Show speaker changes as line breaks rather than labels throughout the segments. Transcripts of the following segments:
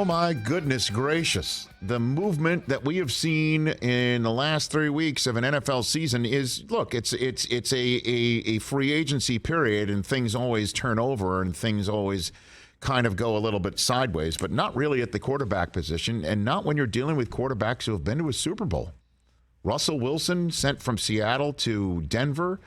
my goodness gracious. The movement that we have seen in the last 3 weeks of an NFL season is, look, it's a free agency period, and things always turn over and things always kind of go a little bit sideways, but not really at the quarterback position, and not when you're dealing with quarterbacks who have been to a Super Bowl. Russell Wilson sent from Seattle to Denver.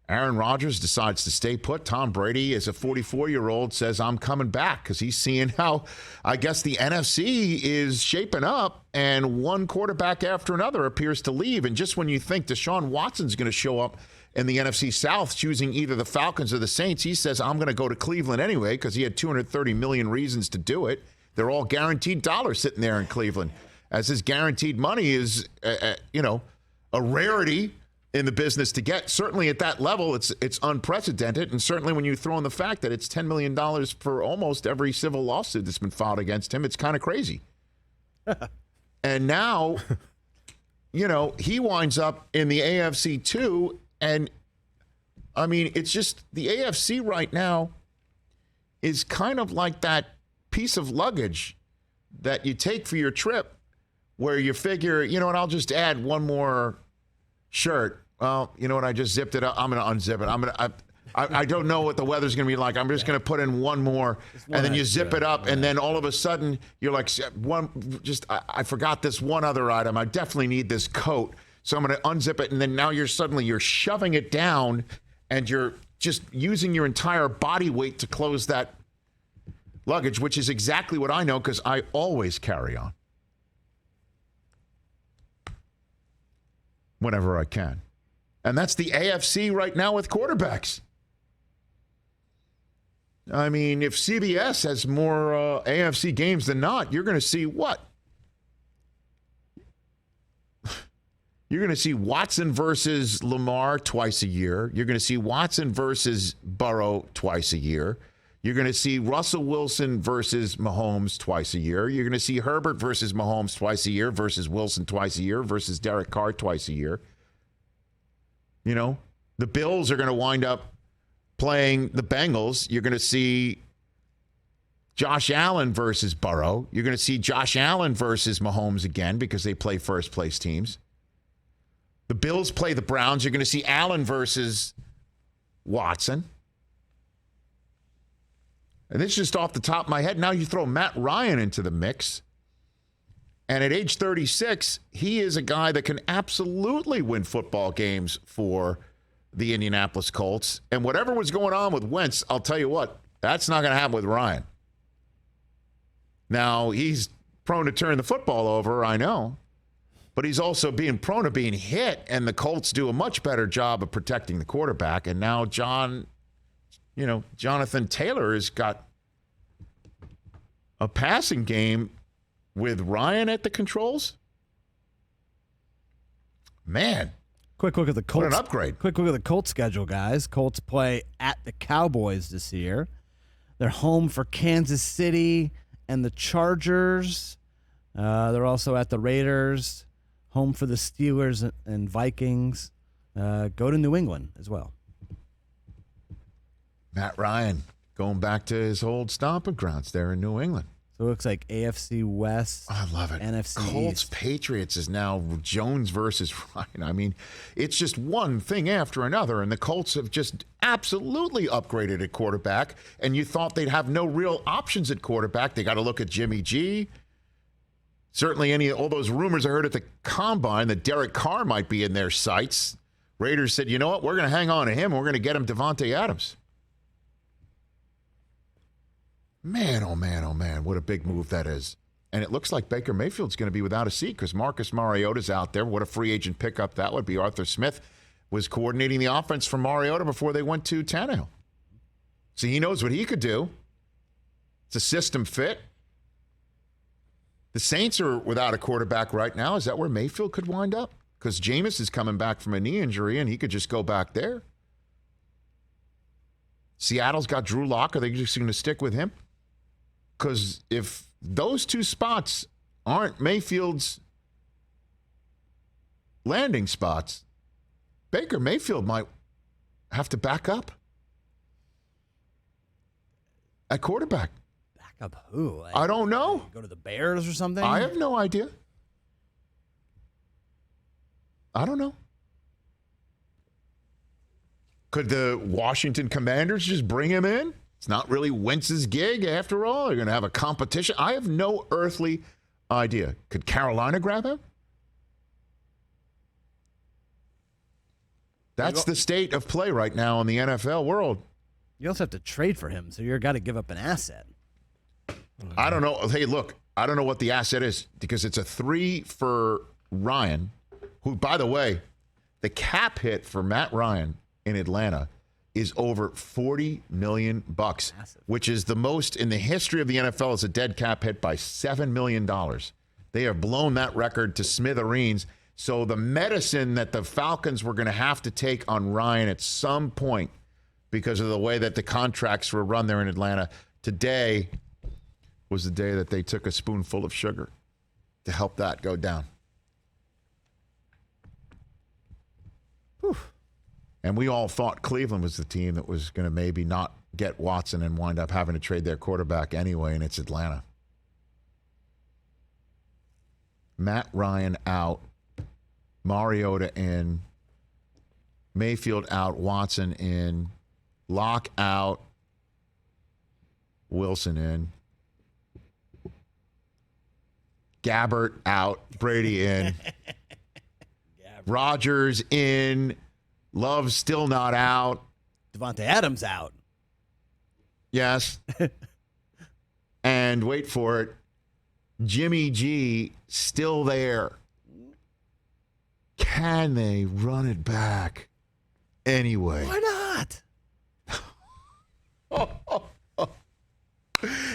Aaron Rodgers decides to stay put. Tom Brady, as a 44-year-old, says, I'm coming back, because he's seeing how, I guess, the NFC is shaping up, and one quarterback after another appears to leave. And just when you think Deshaun Watson's going to show up in the NFC South, choosing either the Falcons or the Saints, he says, I'm going to go to Cleveland anyway, because he had 230 million reasons to do it. They're all guaranteed dollars sitting there in Cleveland, as his guaranteed money is, a rarity in the business to get. Certainly at that level, it's unprecedented. And certainly when you throw in the fact that it's $10 million for almost every civil lawsuit that's been filed against him, it's kind of crazy. And now, he winds up in the AFC too. And I mean, it's just the AFC right now is kind of like that piece of luggage that you take for your trip, where you figure, I'll just add one more shirt. Well, you know what? I just zipped it up. I'm going to unzip it. I don't know what the weather's going to be like. I'm just going to put in one more, and then you zip it up, and then all of a sudden you're like, I forgot this one other item. I definitely need this coat, so I'm going to unzip it, and then now you're shoving it down, and you're just using your entire body weight to close that luggage, which is exactly what I know, because I always carry on whenever I can. And that's the AFC right now with quarterbacks. I mean, if CBS has more AFC games than not, you're going to see what? You're going to see Watson versus Lamar twice a year. You're going to see Watson versus Burrow twice a year. You're going to see Russell Wilson versus Mahomes twice a year. You're going to see Herbert versus Mahomes twice a year, versus Wilson twice a year, versus Derek Carr twice a year. The Bills are going to wind up playing the Bengals. You're going to see Josh Allen versus Burrow. You're going to see Josh Allen versus Mahomes again, because they play first-place teams. The Bills play the Browns. You're going to see Allen versus Watson. And this is just off the top of my head. Now you throw Matt Ryan into the mix. And at age 36, he is a guy that can absolutely win football games for the Indianapolis Colts. And whatever was going on with Wentz, I'll tell you what, that's not going to happen with Ryan. Now, he's prone to turn the football over, I know. But he's also being prone to being hit, and the Colts do a much better job of protecting the quarterback. And now Jonathan Taylor has got a passing game with Ryan at the controls. Man.
Quick look at the Colts.
What an upgrade.
Quick look at the Colts schedule, guys. Colts play at the Cowboys this year. They're home for Kansas City and the Chargers. They're also at the Raiders, home for the Steelers and Vikings. Go to New England as well.
Matt Ryan going back to his old stomping grounds there in New England.
So it looks like AFC West.
I love it.
NFC
Colts
East.
Patriots is now Jones versus Ryan. I mean, it's just one thing after another, and the Colts have just absolutely upgraded at quarterback, and you thought they'd have no real options at quarterback. They got to look at Jimmy G. Certainly all those rumors I heard at the Combine that Derek Carr might be in their sights. Raiders said, you know what, we're going to hang on to him. We're going to get him Devontae Adams. Man, oh man, what a big move that is. And it looks like Baker Mayfield's going to be without a seat, because Marcus Mariota's out there. What a free agent pickup that would be. Arthur Smith was coordinating the offense for Mariota before they went to Tannehill. So he knows what he could do. It's a system fit. The Saints are without a quarterback right now. Is that where Mayfield could wind up? Because Jameis is coming back from a knee injury, and he could just go back there. Seattle's got Drew Lock. Are they just going to stick with him? Because if those two spots aren't Mayfield's landing spots, Baker Mayfield might have to back up at quarterback.
Back Up who? Like,
I don't know.
Go to the Bears or something?
I have no idea. I don't know. Could the Washington Commanders just bring him in? It's not really Wentz's gig after all. They're going to have a competition. I have no earthly idea. Could Carolina grab him? That's the state of play right now in the NFL world.
You also have to trade for him, so you're got to give up an asset.
I don't know. Hey, look, I don't know what the asset is because it's a 3 for Ryan, who, by the way, the cap hit for Matt Ryan in Atlanta is over $40 million,
Massive.
which is the most in the history of the NFL as a dead cap hit by $7 million. They have blown that record to smithereens. So the medicine that the Falcons were going to have to take on Ryan at some point because of the way that the contracts were run there in Atlanta, today was the day that they took a spoonful of sugar to help that go down. Whew. And we all thought Cleveland was the team that was going to maybe not get Watson and wind up having to trade their quarterback anyway, and it's Atlanta. Matt Ryan out. Mariota in, Mayfield out, Watson in, Locke out, Wilson in, Gabbert out, Brady in, Rodgers in, Love still not out.
Devontae Adams out.
Yes. And wait for it, Jimmy G still there. Can they run it back anyway?
Why not?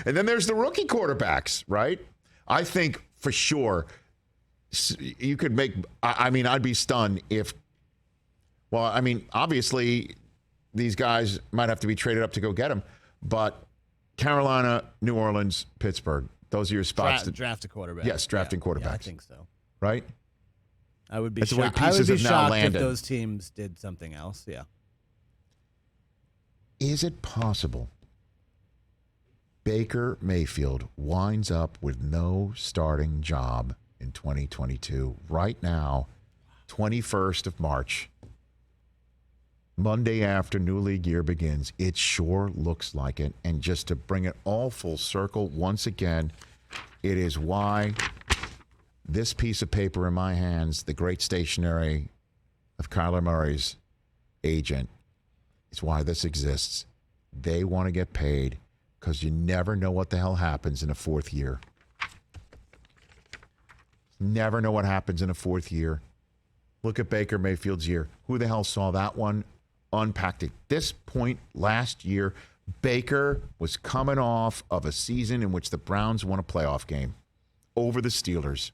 And then there's the rookie quarterbacks, right? I think for sure you could make, I mean, I'd be stunned if, well, I mean, obviously these guys might have to be traded up to go get them, but Carolina, New Orleans, Pittsburgh, those are your spots.
Draft a quarterback.
Yes, drafting quarterbacks.
Yeah, I think so.
Right?
I would be
That's the way
shocked. I would
pieces
be
have now
shocked if
landed.
those teams did something else. Yeah.
Is it possible Baker Mayfield winds up with no starting job in 2022? Right now, 21st of March, Monday after new league year begins. It sure looks like it. And just to bring it all full circle once again, it is why this piece of paper in my hands, the great stationery of Kyler Murray's agent, is why this exists. They want to get paid because you never know what the hell happens in a fourth year. Never know what happens in a fourth year. Look at Baker Mayfield's year. Who the hell saw that one? Unpacked it. This point last year, Baker was coming off of a season in which the Browns won a playoff game over the Steelers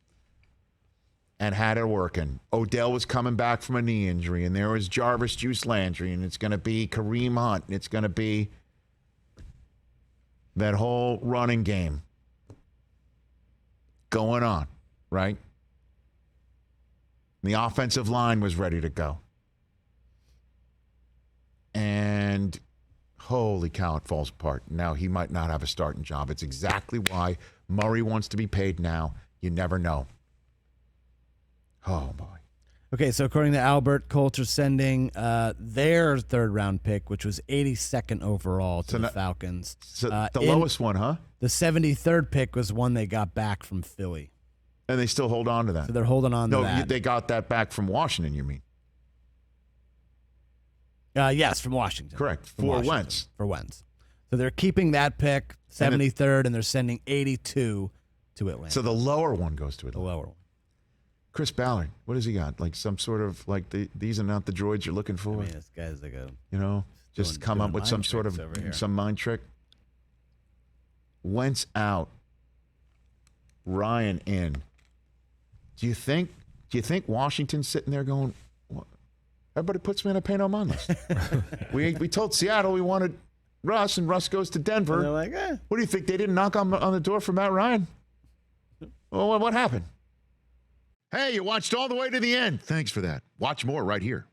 and had it working. Odell was coming back from a knee injury, and there was Jarvis Juice Landry, and it's going to be Kareem Hunt, and it's going to be that whole running game going on, right? The offensive line was ready to go. And holy cow, it falls apart. Now he might not have a starting job. It's exactly why Murray wants to be paid now. You never know. Oh, boy.
Okay, so according to Albert, Colts are sending their third-round pick, which was 82nd overall, to the Falcons.
So the lowest one, huh?
The 73rd pick was one they got back from Philly.
And they still hold on to that.
So they're holding on to that.
No, they got that back from Washington, you mean?
Yes, from Washington.
Correct.
For
Wentz.
For Wentz. So they're keeping that pick, 73rd, and they're sending 82 to Atlanta.
So the lower one goes to Atlanta.
The lower one.
Chris Ballard, what has he got? Like some sort of, like, these are not the droids you're looking for?
I mean, this guy's like a...
You know, just come up with some sort of, some mind trick. Wentz out. Ryan in. Do you think Washington's sitting there going, what? Everybody puts me on a pay no mind list. we told Seattle we wanted Russ, and Russ goes to Denver.
And they're like,
What do you think? They didn't knock on the door for Matt Ryan? Well, what happened? Hey, you watched all the way to the end. Thanks for that. Watch more right here.